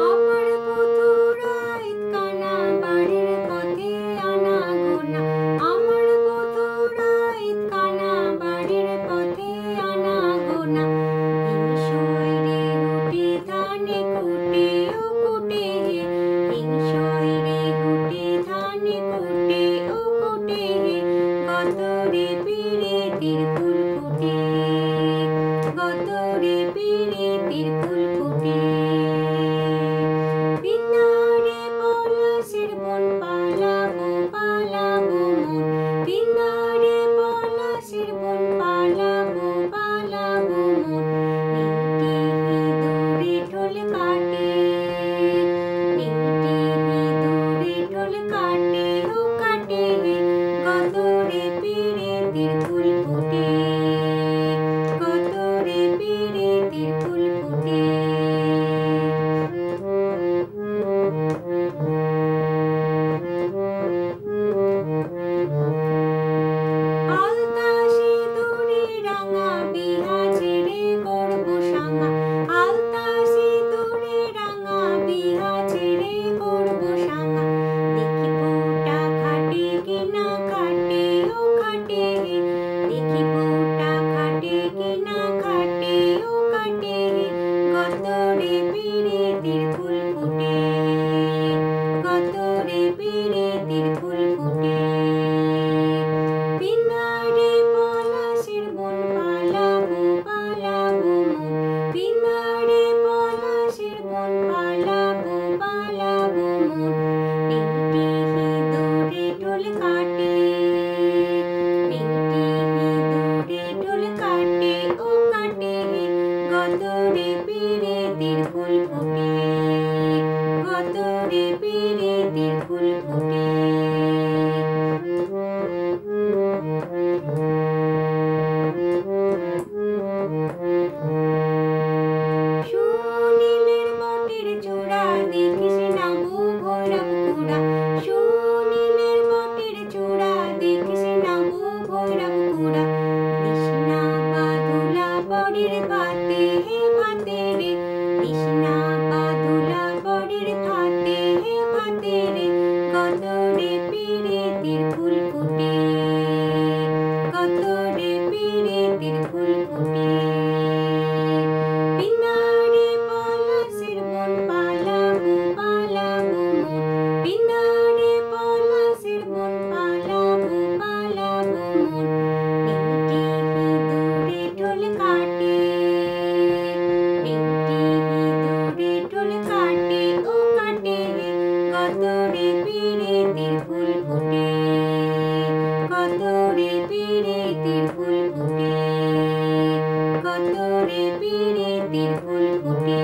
আমার বধুরাইত কানা বাড়ির পথে আনাগোনা, আমার বধুরাইত কানা বাড়ির পথে আনাগোনা। হিংসয় রে হুটে ধানে কুটে ও কুটে, হিংসয় রে হুটে ধানে কুটে ও কুটে, কত রে পিরিতির ফুল ফুটে, কত রে পিরিতির ফুল ফুটে। পিনারে পলাশের বন পালাবো পালাবো মন, পিনারে পলাশের বন পালাবো পালাবো মন। নিমটি ইঁদুরে ঢোল কাটে, নিমটি ইঁদুরে ঢোল কাটে ও কাটে, কত রে পিরিতির ফুল ফুটে, কত রে পিরিতির ফুল ফুটে। আলতা সিঁদুরে রাঙা বিহা ছেড়ে করবো সাঙা, আলতা সিঁদুরে রাঙা বিহা ছেড়ে করবো সাঙা। দেখি বউটা খাটে কিনা খাটে ও খাটে, দেখি বউটা খাটে কিনা খাটে ও খাটে, কত রে পিরিতির ফুল ফুটে, কত রে পিরিতির ফুল ফুটে। পিনারে পলাশের বন পালাবো পালাবো মন, পিনারে পলাশের বন পালাবো পালাবো মন। নিমটি ইঁদুরে ঢোল কাটে, নিমটি ইঁদুরে ঢোল কাটে ও কাটে, কত রে পিরিতির ফুল ফুটে, কত রে পিরিতির ফুল ফুটে। সুনীলের বটের চূড়া দেখিস না বউ ভৈরব কুড়া, সুনীলের বটের চূড়া দেখিস না বউ ভৈরব কুড়া। দিস না বাদুলা বড়ির ভাতে হে ভাতে রে, দিস না বাদুলা বড়ির ভাতে হে ভাতে রে, কত রে পিরিতির ফুল ফুটে, কত রে পিরিতির ফুল ফুটে। পিনারে পলাশের বন পালাবো পালাবো মন, পিনারে পলাশের বন পালাবো পালাবো মন। নিমটি ইঁদুরে ঢোল কাটে, নিমটি ইঁদুরে ঢোল কাটে ও কাটে, কত রে পিরিতির ফুল ফুটে, কত রে পিরিতির ফুল ফুটে, কত রে পিরিতির ফুল ফুটে।